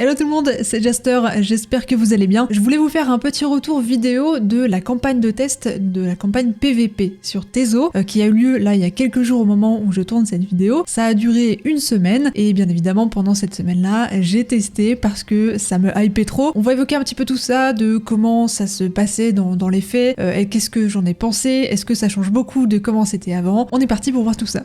Hello tout le monde, c'est Jaster, j'espère que vous allez bien. Je voulais vous faire un petit retour vidéo de la campagne de test de la campagne PVP sur Tezo qui a eu lieu là il y a quelques jours au moment où je tourne cette vidéo. Ça a duré une semaine et bien évidemment pendant cette semaine-là, j'ai testé parce que ça me hypait trop. On va évoquer un petit peu tout ça, de comment ça se passait dans les faits, et qu'est-ce que j'en ai pensé, est-ce que ça change beaucoup de comment c'était avant. On est parti pour voir tout ça.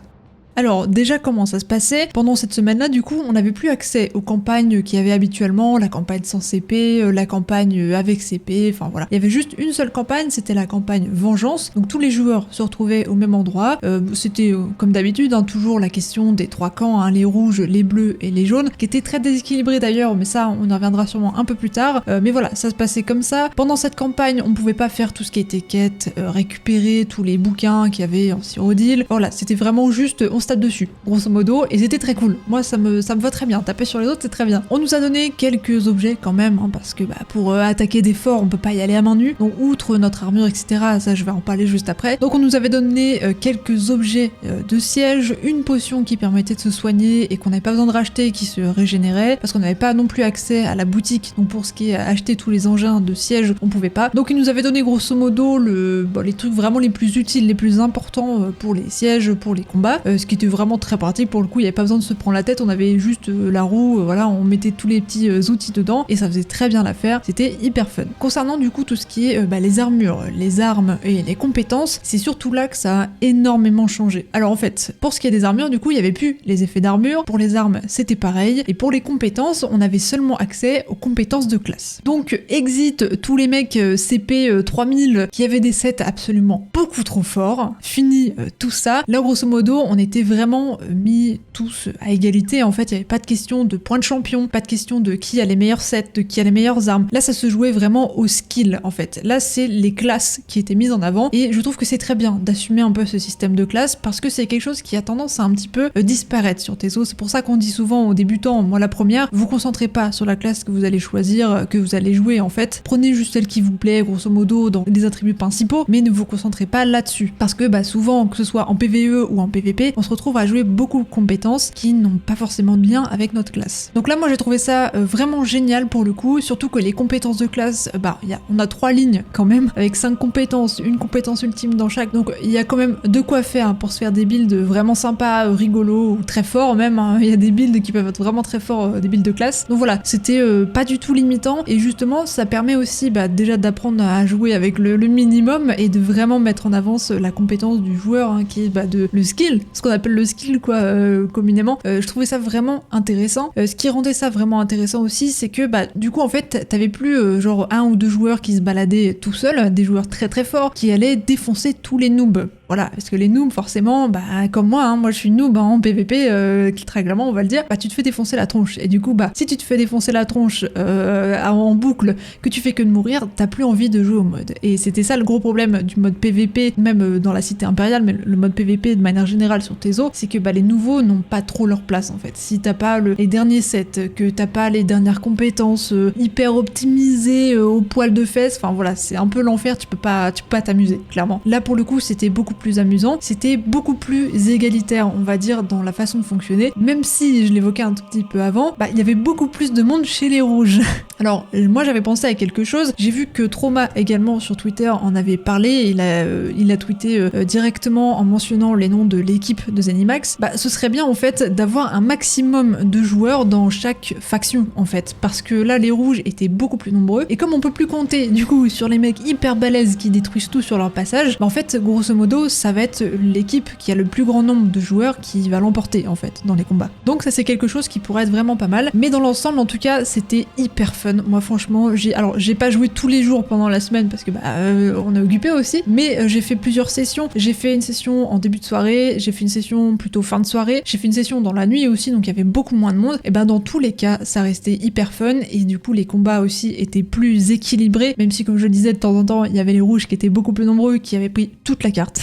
Alors déjà comment ça se passait? Pendant cette semaine-là du coup on n'avait plus accès aux campagnes qu'il y avait habituellement, la campagne sans CP, la campagne avec CP, enfin voilà. Il y avait juste une seule campagne, c'était la campagne Vengeance, donc tous les joueurs se retrouvaient au même endroit. C'était comme d'habitude toujours la question des trois camps, les rouges, les bleus et les jaunes, qui étaient très déséquilibrés d'ailleurs, mais ça on y reviendra sûrement un peu plus tard. Mais voilà, ça se passait comme ça. Pendant cette campagne on pouvait pas faire tout ce qui était quête, récupérer tous les bouquins qu'il y avait en Cyrodiil. Voilà, c'était vraiment juste on se tape dessus, grosso modo, et c'était très cool. Moi, ça me va très bien. Taper sur les autres, c'est très bien. On nous a donné quelques objets quand même, parce que pour attaquer des forts, on peut pas y aller à main nue. Donc, outre notre armure, etc., ça, je vais en parler juste après. Donc, on nous avait donné quelques objets de siège, une potion qui permettait de se soigner et qu'on n'avait pas besoin de racheter, qui se régénérait, parce qu'on n'avait pas non plus accès à la boutique. Donc, pour ce qui est acheter tous les engins de siège, on pouvait pas. Donc, ils nous avaient donné grosso modo les trucs vraiment les plus utiles, les plus importants pour les sièges, pour les combats, ce qui était vraiment très pratique. Pour le coup, il n'y avait pas besoin de se prendre la tête, on avait juste la roue, voilà, on mettait tous les petits outils dedans et ça faisait très bien l'affaire, c'était hyper fun. Concernant du coup tout ce qui est les armures, les armes et les compétences, c'est surtout là que ça a énormément changé. Alors en fait, pour ce qui est des armures, du coup, il n'y avait plus les effets d'armure, pour les armes c'était pareil, et pour les compétences, on avait seulement accès aux compétences de classe. Donc exit tous les mecs CP 3000 qui avaient des sets absolument beaucoup trop forts, fini tout ça. Là grosso modo, on était vraiment mis tous à égalité. En fait, il n'y avait pas de question de points de champion, pas de question de qui a les meilleurs sets, de qui a les meilleures armes. Là, ça se jouait vraiment au skill, en fait. Là, c'est les classes qui étaient mises en avant, et je trouve que c'est très bien d'assumer un peu ce système de classe, parce que c'est quelque chose qui a tendance à un petit peu disparaître sur Tezo. C'est pour ça qu'on dit souvent aux débutants, moi la première, vous concentrez pas sur la classe que vous allez choisir, que vous allez jouer, en fait. Prenez juste celle qui vous plaît, grosso modo, dans les attributs principaux, mais ne vous concentrez pas là-dessus. Parce que souvent, que ce soit en PvE ou en PvP, on se retrouve à jouer beaucoup de compétences qui n'ont pas forcément de lien avec notre classe. Donc là, moi j'ai trouvé ça vraiment génial pour le coup, surtout que les compétences de classe, on a 3 lignes quand même, avec 5 compétences, une compétence ultime dans chaque, donc il y a quand même de quoi faire pour se faire des builds vraiment sympas, rigolos, ou très forts même, il y a des builds qui peuvent être vraiment très forts, des builds de classe. Donc voilà, c'était pas du tout limitant, et justement ça permet aussi déjà d'apprendre à jouer avec le minimum, et de vraiment mettre en avance la compétence du joueur, qui est le skill, ce qu'on appelle le skill communément. Je trouvais ça vraiment intéressant. Ce qui rendait ça vraiment intéressant aussi, c'est que du coup en fait t'avais plus genre un ou deux joueurs qui se baladaient tout seuls, des joueurs très très forts qui allaient défoncer tous les noobs. Voilà, parce que les noobs, forcément, comme moi, moi je suis noob en PVP, très clairement on va le dire, tu te fais défoncer la tronche. Et du coup, si tu te fais défoncer la tronche en boucle, que tu fais que de mourir, t'as plus envie de jouer au mode. Et c'était ça le gros problème du mode PVP, même dans la cité impériale, mais le mode PVP de manière générale sur Tezo, c'est que les nouveaux n'ont pas trop leur place en fait. Si t'as pas les derniers sets, que t'as pas les dernières compétences hyper optimisées au poil de fesses, enfin voilà, c'est un peu l'enfer, tu peux pas t'amuser, clairement. Là pour le coup, c'était beaucoup plus amusant, c'était beaucoup plus égalitaire, on va dire, dans la façon de fonctionner, même si je l'évoquais un tout petit peu avant, il y avait beaucoup plus de monde chez les rouges. Alors moi j'avais pensé à quelque chose, j'ai vu que Trauma également sur Twitter en avait parlé, il a tweeté directement en mentionnant les noms de l'équipe de Zenimax. Ce serait bien en fait d'avoir un maximum de joueurs dans chaque faction en fait, parce que là les rouges étaient beaucoup plus nombreux, et comme on peut plus compter du coup sur les mecs hyper balèzes qui détruisent tout sur leur passage, en fait grosso modo ça va être l'équipe qui a le plus grand nombre de joueurs qui va l'emporter en fait dans les combats. Donc ça c'est quelque chose qui pourrait être vraiment pas mal, mais dans l'ensemble en tout cas c'était hyper fun. Moi franchement j'ai pas joué tous les jours pendant la semaine parce que on est occupé aussi, mais j'ai fait plusieurs sessions. J'ai fait une session en début de soirée, j'ai fait une session plutôt fin de soirée, j'ai fait une session dans la nuit aussi, donc il y avait beaucoup moins de monde. Et dans tous les cas ça restait hyper fun, et du coup les combats aussi étaient plus équilibrés, même si comme je le disais de temps en temps il y avait les rouges qui étaient beaucoup plus nombreux, qui avaient pris toute la carte.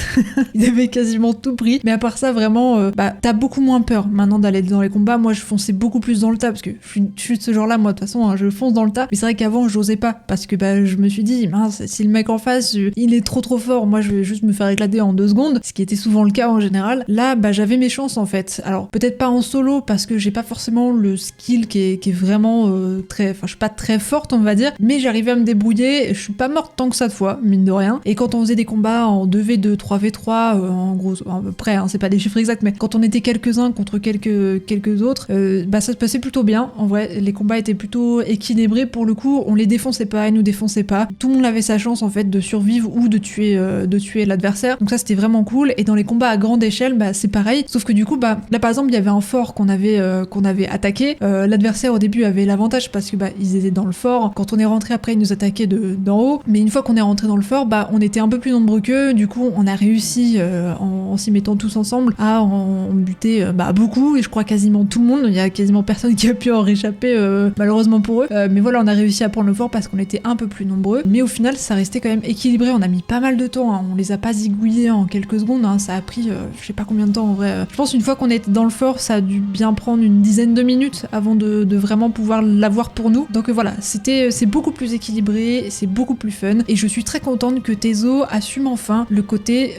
Ils avaient quasiment tout pris. Mais à part ça, vraiment, t'as beaucoup moins peur maintenant d'aller dans les combats. Moi, je fonçais beaucoup plus dans le tas parce que je suis de ce genre-là, moi, de toute façon, hein, je fonce dans le tas. Mais c'est vrai qu'avant, j'osais pas parce que je me suis dit, mince, si le mec en face, il est trop fort, moi, je vais juste me faire éclater en 2 secondes, ce qui était souvent le cas en général. Là, j'avais mes chances en fait. Alors, peut-être pas en solo parce que j'ai pas forcément le skill qui est vraiment je suis pas très forte, on va dire, mais j'arrivais à me débrouiller. Je suis pas morte tant que ça de fois, mine de rien. Et quand on faisait des combats en 2v2, 3v3, en gros, à peu près, hein, c'est pas des chiffres exacts, mais quand on était quelques-uns contre quelques autres, ça se passait plutôt bien. En vrai, les combats étaient plutôt équilibrés pour le coup. On les défonçait pas, ils nous défonçaient pas. Tout le monde avait sa chance en fait de survivre ou de tuer l'adversaire. Donc ça, c'était vraiment cool. Et dans les combats à grande échelle, c'est pareil. Sauf que du coup, là par exemple, il y avait un fort qu'on avait attaqué. L'adversaire au début avait l'avantage parce que ils étaient dans le fort. Quand on est rentré après, ils nous attaquaient d'en haut. Mais une fois qu'on est rentré dans le fort, on était un peu plus nombreux qu'eux. Du coup, on a réussi en s'y mettant tous ensemble à en buter beaucoup. Et je crois quasiment tout le monde. Il y a quasiment personne qui a pu en réchapper malheureusement pour eux. Mais voilà, on a réussi à prendre le fort parce qu'on était un peu plus nombreux. Mais au final, ça restait quand même équilibré. On a mis pas mal de temps. Hein. On les a pas zigouillés en quelques secondes. Hein. Ça a pris je sais pas combien de temps en vrai. Je pense une fois qu'on était dans le fort, ça a dû bien prendre une dizaine de minutes avant de vraiment pouvoir l'avoir pour nous. Donc voilà, c'est beaucoup plus équilibré, c'est beaucoup plus fun. Et je suis très contente que Tezo assume enfin le côté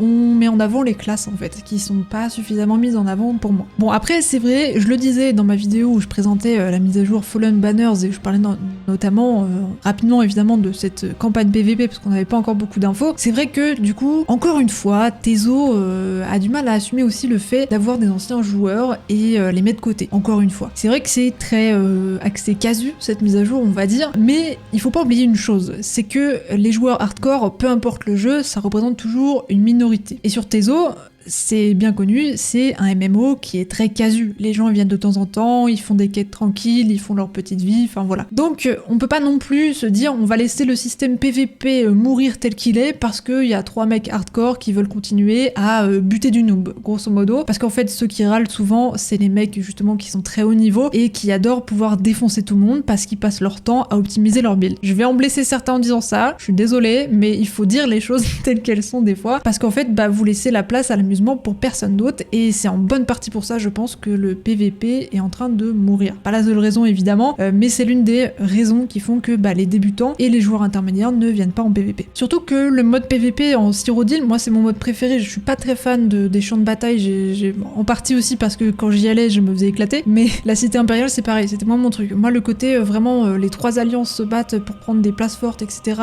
on met en avant les classes en fait, qui sont pas suffisamment mises en avant pour moi. Bon après c'est vrai, je le disais dans ma vidéo où je présentais la mise à jour Fallen Banners et je parlais notamment rapidement évidemment de cette campagne PVP parce qu'on n'avait pas encore beaucoup d'infos. C'est vrai que du coup, encore une fois, Tezo a du mal à assumer aussi le fait d'avoir des anciens joueurs et les mettre de côté. Encore une fois. C'est vrai que c'est très axé casu cette mise à jour on va dire, mais il faut pas oublier une chose, c'est que les joueurs hardcore, peu importe le jeu, ça représente toujours une minorité. Et sur Tezo, c'est bien connu, c'est un MMO qui est très casu. Les gens viennent de temps en temps, ils font des quêtes tranquilles, ils font leur petite vie, enfin voilà. Donc on peut pas non plus se dire on va laisser le système PVP mourir tel qu'il est parce qu'il y a 3 mecs hardcore qui veulent continuer à buter du noob, grosso modo. Parce qu'en fait ceux qui râlent souvent, c'est les mecs justement qui sont très haut niveau et qui adorent pouvoir défoncer tout le monde parce qu'ils passent leur temps à optimiser leur build. Je vais en blesser certains en disant ça, je suis désolée, mais il faut dire les choses telles qu'elles sont des fois, parce qu'en fait vous laissez la place à la pour personne d'autre et c'est en bonne partie pour ça je pense que le PVP est en train de mourir. Pas la seule raison évidemment, mais c'est l'une des raisons qui font que les débutants et les joueurs intermédiaires ne viennent pas en PVP. Surtout que le mode PVP en Cyrodiil, moi c'est mon mode préféré, je suis pas très fan des champs de bataille, j'ai en partie aussi parce que quand j'y allais je me faisais éclater, mais la cité impériale c'est pareil, c'était moi mon truc. Moi le côté vraiment les 3 alliances se battent pour prendre des places fortes etc,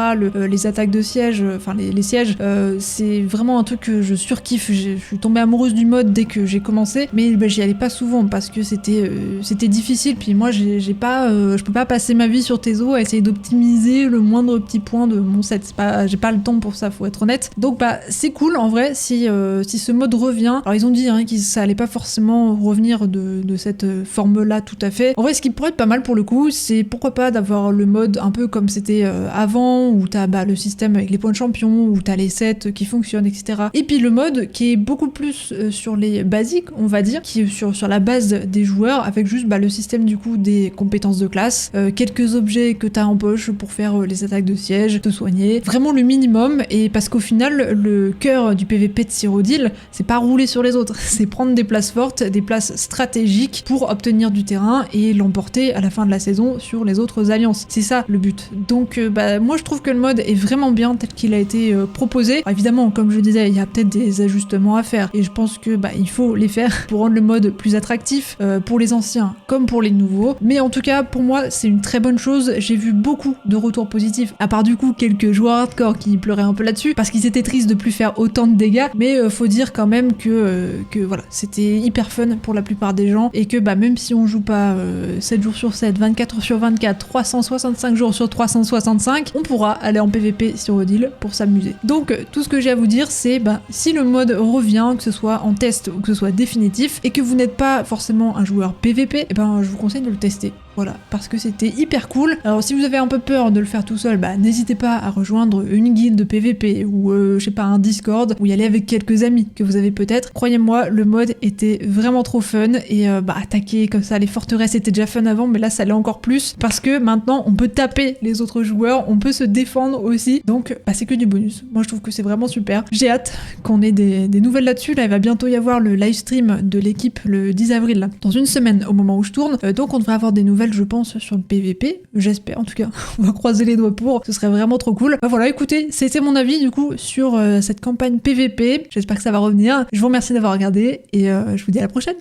les attaques de siège, enfin les sièges, c'est vraiment un truc que je surkiffe. Je suis tombée amoureuse du mode dès que j'ai commencé, mais j'y allais pas souvent parce que c'était difficile. Puis moi, je peux pas passer ma vie sur Tezo à essayer d'optimiser le moindre petit point de mon set. J'ai pas le temps pour ça, faut être honnête. Donc c'est cool en vrai si ce mode revient. Alors ils ont dit que ça allait pas forcément revenir de cette forme-là tout à fait. En vrai, ce qui pourrait être pas mal pour le coup, c'est pourquoi pas d'avoir le mode un peu comme c'était avant, où t'as le système avec les points de champion, où t'as les sets qui fonctionnent, etc. Et puis le mode qui est beaucoup plus sur les basiques, on va dire, qui est sur la base des joueurs, avec juste le système du coup des compétences de classe, quelques objets que t'as en poche pour faire les attaques de siège, te soigner, vraiment le minimum, et parce qu'au final, le cœur du PVP de Cyrodiil, c'est pas rouler sur les autres, c'est prendre des places fortes, des places stratégiques pour obtenir du terrain et l'emporter à la fin de la saison sur les autres alliances. C'est ça le but. Donc moi je trouve que le mode est vraiment bien tel qu'il a été proposé. Alors, évidemment, comme je disais, il y a peut-être des ajustements à faire et je pense que il faut les faire pour rendre le mode plus attractif pour les anciens comme pour les nouveaux, mais en tout cas pour moi c'est une très bonne chose. J'ai vu beaucoup de retours positifs, à part du coup quelques joueurs hardcore qui pleuraient un peu là-dessus parce qu'ils étaient tristes de plus faire autant de dégâts, mais faut dire quand même que voilà, c'était hyper fun pour la plupart des gens et que même si on joue pas 7 jours sur 7, 24 heures sur 24, 365 jours sur 365, on pourra aller en PVP sur Odile pour s'amuser. Donc tout ce que j'ai à vous dire c'est si le mode revient revient, que ce soit en test ou que ce soit définitif, et que vous n'êtes pas forcément un joueur PVP, et ben je vous conseille de le tester. Voilà, parce que c'était hyper cool. Alors si vous avez un peu peur de le faire tout seul, bah n'hésitez pas à rejoindre une guilde de PVP ou je sais pas, un Discord, ou y aller avec quelques amis que vous avez peut-être. Croyez-moi, le mode était vraiment trop fun et attaquer comme ça les forteresses était déjà fun avant, mais là ça l'est encore plus parce que maintenant on peut taper les autres joueurs, on peut se défendre aussi, donc c'est que du bonus. Moi je trouve que c'est vraiment super. J'ai hâte qu'on ait des nouvelles là-dessus. Là il va bientôt y avoir le live stream de l'équipe le 10 avril, là, dans une semaine au moment où je tourne, donc on devrait avoir des nouvelles je pense sur le PVP, j'espère en tout cas, on va croiser les doigts pour, ce serait vraiment trop cool. Voilà, écoutez, c'était mon avis du coup sur cette campagne PVP, j'espère que ça va revenir, je vous remercie d'avoir regardé et je vous dis à la prochaine.